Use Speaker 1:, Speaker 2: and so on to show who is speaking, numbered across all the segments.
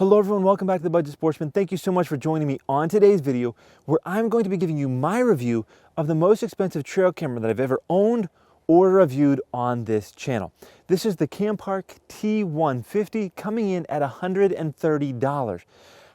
Speaker 1: Hello everyone, welcome back to The Budget Sportsman. Thank you so much for joining me on today's video where I'm going to be giving you my review of the most expensive trail camera that I've ever owned or reviewed on this channel. This is the Campark T150 coming in at $130.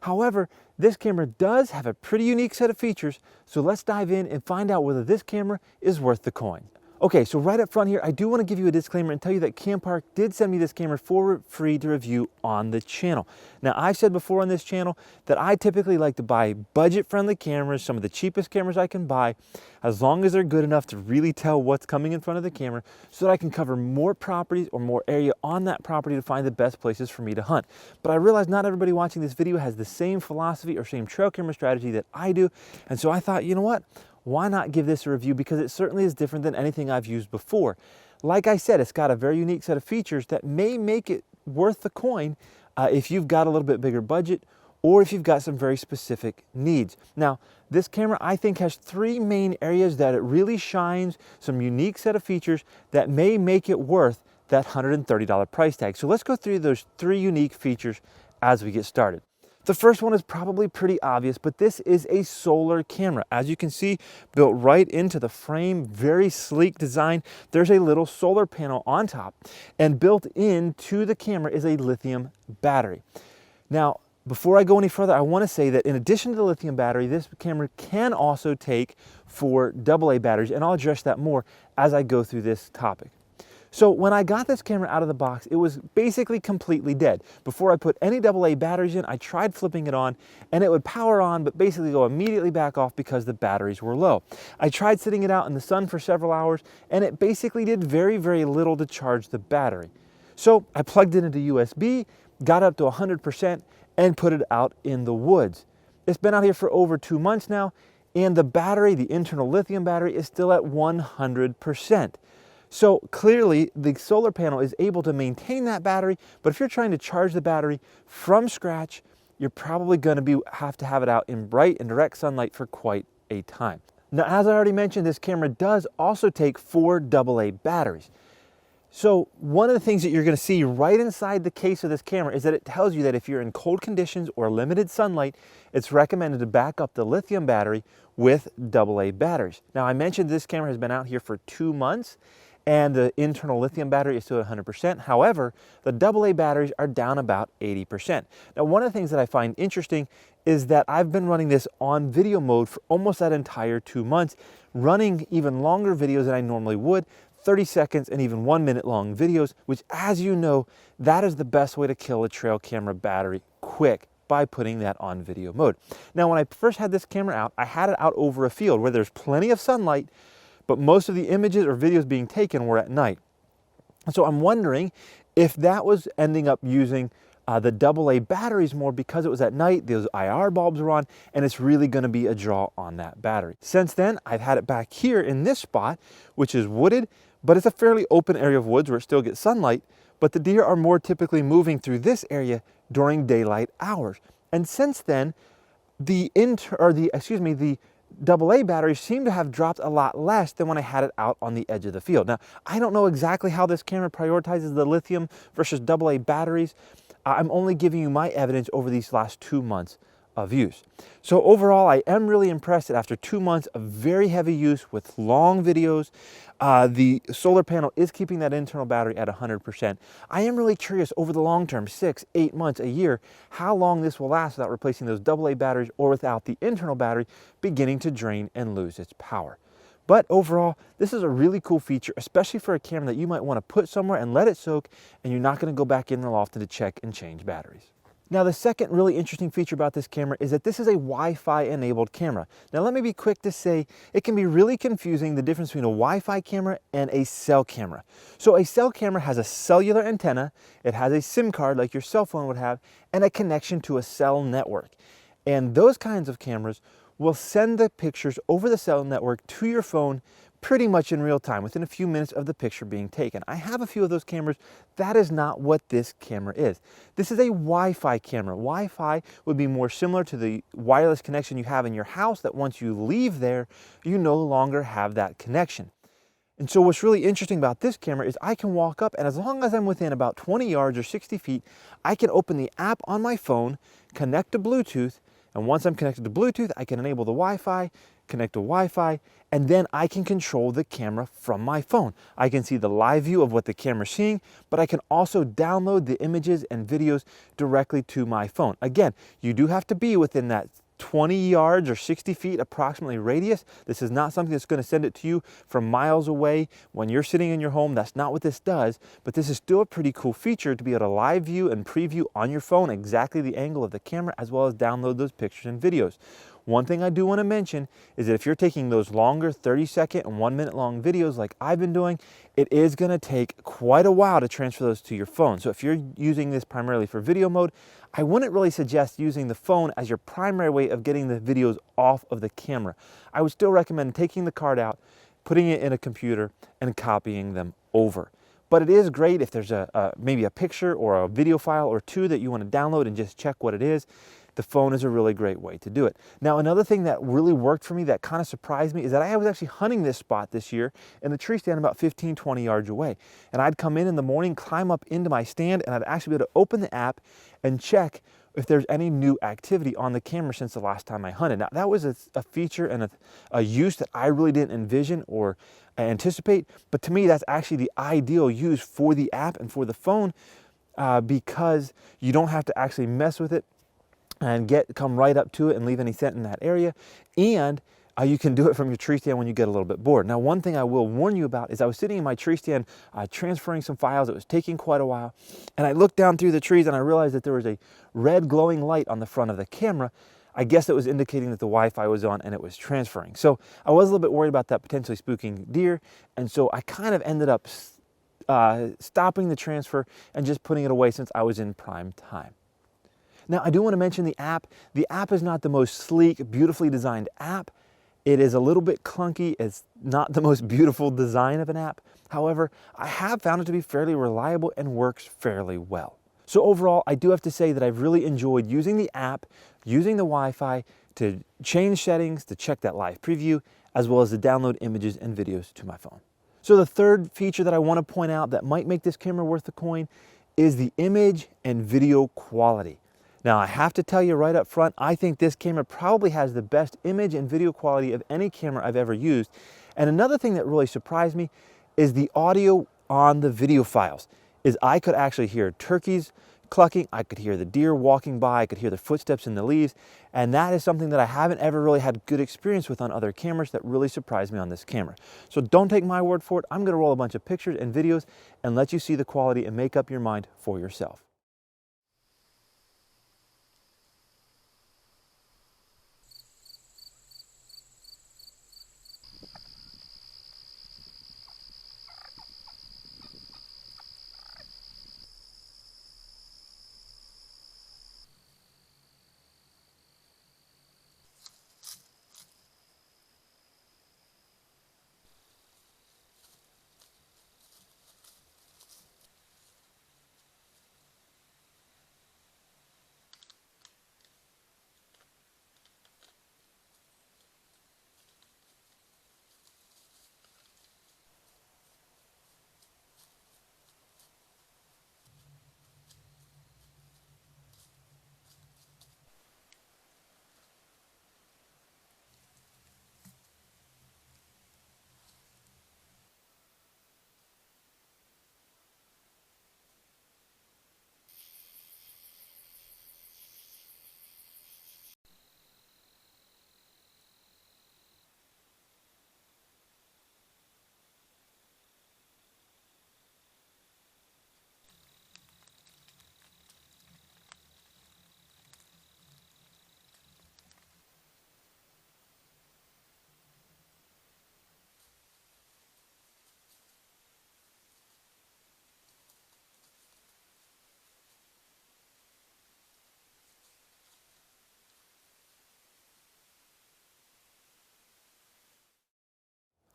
Speaker 1: However, this camera does have a pretty unique set of features, so let's dive in and find out whether this camera is worth the coin. Okay, so right up front here, I do want to give you a disclaimer and tell you that Campark did send me this camera for free to review on the channel. Now, I've said before on this channel that I typically like to buy budget-friendly cameras, some of the cheapest cameras I can buy, as long as they're good enough to really tell what's coming in front of the camera so that I can cover more properties or more area on that property to find the best places for me to hunt. But I realize not everybody watching this video has the same philosophy or same trail camera strategy that I do, and so I thought, you know what? Why not give this a review, because it certainly is different than anything I've used before. Like I said, it's got a very unique set of features that may make it worth the coin if you've got a little bit bigger budget or if you've got some very specific needs. Now, this camera I think has three main areas that it really shines, some unique set of features that may make it worth that $130 price tag. So let's go through those three unique features as we get started. The first one is probably pretty obvious, but this is a solar camera. As you can see, built right into the frame, very sleek design. There's a little solar panel on top, and built into the camera is a lithium battery. Now, before I go any further, I want to say that in addition to the lithium battery, this camera can also take 4 AA batteries, and I'll address that more as I go through this topic. So when I got this camera out of the box, it was basically completely dead. Before I put any AA batteries in, I tried flipping it on and it would power on, but basically go immediately back off because the batteries were low. I tried sitting it out in the sun for several hours and it basically did very, very little to charge the battery. So I plugged it into USB, got up to 100% and put it out in the woods. It's been out here for over 2 months now, and the battery, the internal lithium battery, is still at 100%. So clearly the solar panel is able to maintain that battery, but if you're trying to charge the battery from scratch, you're probably going to have to have it out in bright and direct sunlight for quite a time. Now, as I already mentioned, this camera does also take 4 AA batteries. So one of the things that you're going to see right inside the case of this camera is that it tells you that if you're in cold conditions or limited sunlight, it's recommended to back up the lithium battery with AA batteries. Now, I mentioned this camera has been out here for 2 months, and the internal lithium battery is still at 100%. However, the AA batteries are down about 80%. Now, one of the things that I find interesting is that I've been running this on video mode for almost that entire 2 months, running even longer videos than I normally would, 30 seconds and even 1 minute long videos, which, as you know, that is the best way to kill a trail camera battery quick, by putting that on video mode. Now, when I first had this camera out, I had it out over a field where there's plenty of sunlight, but most of the images or videos being taken were at night. So I'm wondering if that was ending up using the AA batteries more because it was at night, those IR bulbs are on, and it's really going to be a draw on that battery. Since then, I've had it back here in this spot, which is wooded, but it's a fairly open area of woods where it still gets sunlight, but the deer are more typically moving through this area during daylight hours. And since then, the AA batteries seem to have dropped a lot less than when I had it out on the edge of the field. Now, I don't know exactly how this camera prioritizes the lithium versus AA batteries. I'm only giving you my evidence over these last 2 months of use. So overall, I am really impressed that after 2 months of very heavy use with long videos, the solar panel is keeping that internal battery at 100%. I am really curious over the long term, 6, 8 months, a year, how long this will last without replacing those AA batteries or without the internal battery beginning to drain and lose its power. But overall, this is a really cool feature, especially for a camera that you might want to put somewhere and let it soak, and you're not going to go back in there often to check and change batteries. Now, the second really interesting feature about this camera is that this is a Wi-Fi enabled camera. Now, let me be quick to say it can be really confusing the difference between a Wi-Fi camera and a cell camera. So a cell camera has a cellular antenna, it has a SIM card like your cell phone would have, and a connection to a cell network. And those kinds of cameras will send the pictures over the cell network to your phone pretty much in real time, within a few minutes of the picture being taken. I have a few of those cameras. That is not what this camera is. This is a Wi-Fi camera. Wi-Fi would be more similar to the wireless connection you have in your house, that once you leave there, you no longer have that connection. And so what's really interesting about this camera is I can walk up, and as long as I'm within about 20 yards or 60 feet, I can open the app on my phone, connect to Bluetooth, and once I'm connected to Bluetooth, I can enable the Wi-Fi, connect to Wi-Fi, and then I can control the camera from my phone. I can see the live view of what the camera's seeing, but I can also download the images and videos directly to my phone. Again, you do have to be within that 20 yards or 60 feet approximately radius. This is not something that's going to send it to you from miles away when you're sitting in your home. That's not what this does, but this is still a pretty cool feature to be able to live view and preview on your phone exactly the angle of the camera, as well as download those pictures and videos. One thing I do want to mention is that if you're taking those longer 30-second and 1 minute long videos like I've been doing, it is going to take quite a while to transfer those to your phone. So if you're using this primarily for video mode, I wouldn't really suggest using the phone as your primary way of getting the videos off of the camera. I would still recommend taking the card out, putting it in a computer, and copying them over. But it is great if there's maybe a picture or a video file or two that you want to download and just check what it is. The phone is a really great way to do it. Now, another thing that really worked for me that kind of surprised me is that I was actually hunting this spot this year in the tree stand about 15, 20 yards away. And I'd come in the morning, climb up into my stand, and I'd actually be able to open the app and check if there's any new activity on the camera since the last time I hunted. Now, that was a feature and a use that I really didn't envision or anticipate, but to me, that's actually the ideal use for the app and for the phone because you don't have to actually mess with it and come right up to it and leave any scent in that area. And you can do it from your tree stand when you get a little bit bored. Now, one thing I will warn you about is I was sitting in my tree stand transferring some files. It was taking quite a while. And I looked down through the trees and I realized that there was a red glowing light on the front of the camera. I guess it was indicating that the Wi-Fi was on and it was transferring. So I was a little bit worried about that potentially spooking deer. And so I kind of ended up stopping the transfer and just putting it away since I was in prime time. Now, I do want to mention the app. The app is not the most sleek, beautifully designed app. It is a little bit clunky. It's not the most beautiful design of an app. However, I have found it to be fairly reliable and works fairly well. So overall, I do have to say that I've really enjoyed using the app, using the Wi-Fi to change settings, to check that live preview, as well as to download images and videos to my phone. So the third feature that I want to point out that might make this camera worth the coin is the image and video quality. Now, I have to tell you right up front, I think this camera probably has the best image and video quality of any camera I've ever used. And another thing that really surprised me is the audio on the video files. I could actually hear turkeys clucking, I could hear the deer walking by, I could hear the footsteps in the leaves, and that is something that I haven't ever really had good experience with on other cameras that really surprised me on this camera. So don't take my word for it. I'm going to roll a bunch of pictures and videos and let you see the quality and make up your mind for yourself.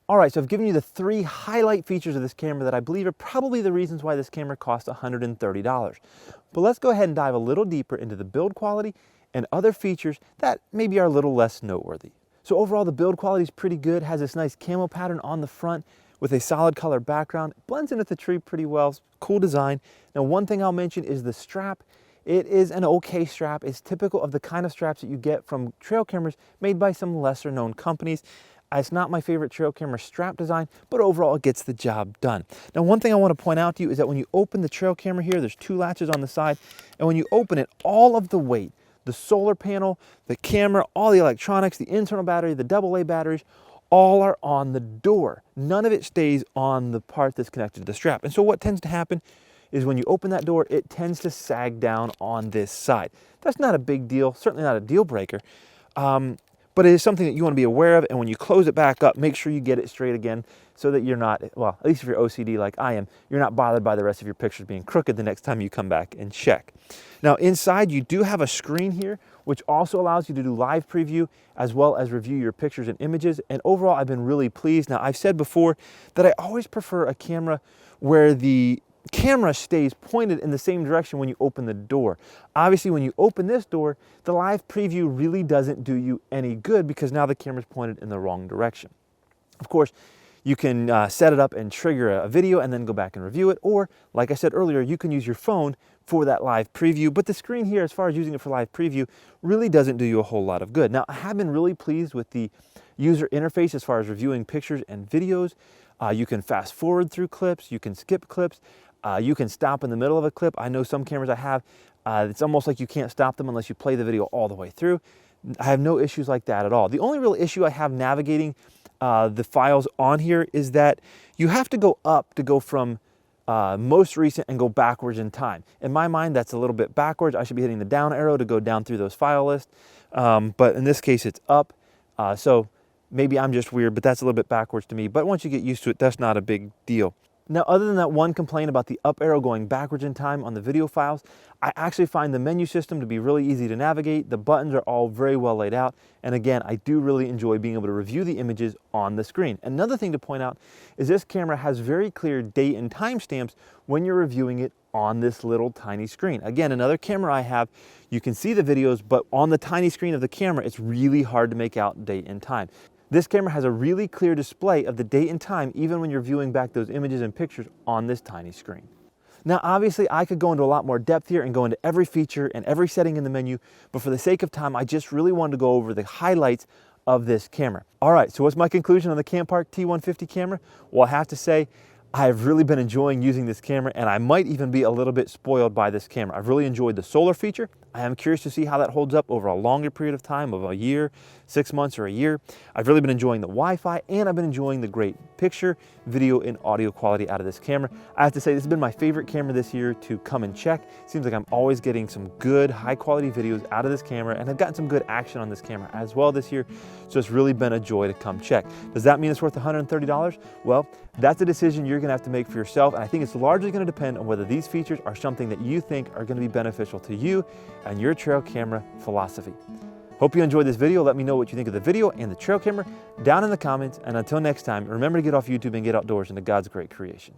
Speaker 1: All right, so I've given you the 3 highlight features of this camera that I believe are probably the reasons why this camera costs $130. But let's go ahead and dive a little deeper into the build quality and other features that maybe are a little less noteworthy. So overall, the build quality is pretty good, has this nice camo pattern on the front with a solid color background. It blends in with the tree pretty well. Cool design. Now, one thing I'll mention is the strap. It is an okay strap. It's typical of the kind of straps that you get from trail cameras made by some lesser known companies. It's not my favorite trail camera strap design, but overall it gets the job done. Now, one thing I want to point out to you is that when you open the trail camera here, there's two latches on the side, and when you open it, all of the weight, the solar panel, the camera, all the electronics, the internal battery, the AA batteries, all are on the door. None of it stays on the part that's connected to the strap. And so what tends to happen is when you open that door, it tends to sag down on this side. That's not a big deal, certainly not a deal breaker. But it is something that you want to be aware of, and when you close it back up, make sure you get it straight again so that you're not, well, at least if you're OCD like I am, you're not bothered by the rest of your pictures being crooked the next time you come back and check. Now, inside you do have a screen here, which also allows you to do live preview as well as review your pictures and images, and overall I've been really pleased. Now, I've said before that I always prefer a camera where the camera stays pointed in the same direction when you open the door. Obviously, when you open this door, the live preview really doesn't do you any good because now the camera's pointed in the wrong direction. Of course, you can set it up and trigger a video and then go back and review it, or like I said earlier, you can use your phone for that live preview, but the screen here, as far as using it for live preview, really doesn't do you a whole lot of good. Now, I have been really pleased with the user interface as far as reviewing pictures and videos. You can fast forward through clips, you can skip clips, you can stop in the middle of a clip. I know some cameras I have, it's almost like you can't stop them unless you play the video all the way through. I have no issues like that at all. The only real issue I have navigating the files on here is that you have to go up to go from most recent and go backwards in time. In my mind, that's a little bit backwards. I should be hitting the down arrow to go down through those file lists. But in this case, it's up. So maybe I'm just weird, but that's a little bit backwards to me. But once you get used to it, that's not a big deal. Now, other than that one complaint about the up arrow going backwards in time on the video files, I actually find the menu system to be really easy to navigate. The buttons are all very well laid out. And again, I do really enjoy being able to review the images on the screen. Another thing to point out is this camera has very clear date and time stamps when you're reviewing it on this little tiny screen. Again, another camera I have, you can see the videos, but on the tiny screen of the camera, it's really hard to make out date and time. This camera has a really clear display of the date and time even when you're viewing back those images and pictures on this tiny screen. Now, obviously, I could go into a lot more depth here and go into every feature and every setting in the menu, but for the sake of time, I just really wanted to go over the highlights of this camera. All right, so what's my conclusion on the Campark T150 camera? Well, I have to say, I've really been enjoying using this camera, and I might even be a little bit spoiled by this camera. I've really enjoyed the solar feature. I am curious to see how that holds up over a longer period of time, of a year, 6 months, or a year. I've really been enjoying the Wi-Fi, and I've been enjoying the great picture, video, and audio quality out of this camera. I have to say, this has been my favorite camera this year to come and check. It seems like I'm always getting some good, high-quality videos out of this camera, and I've gotten some good action on this camera as well this year, so it's really been a joy to come check. Does that mean it's worth $130? Well, that's a decision you're going to have to make for yourself, and I think it's largely going to depend on whether these features are something that you think are going to be beneficial to you and your trail camera philosophy. Hope you enjoyed this video. Let me know what you think of the video and the trail camera down in the comments, and until next time, remember to get off YouTube and get outdoors into God's great creation.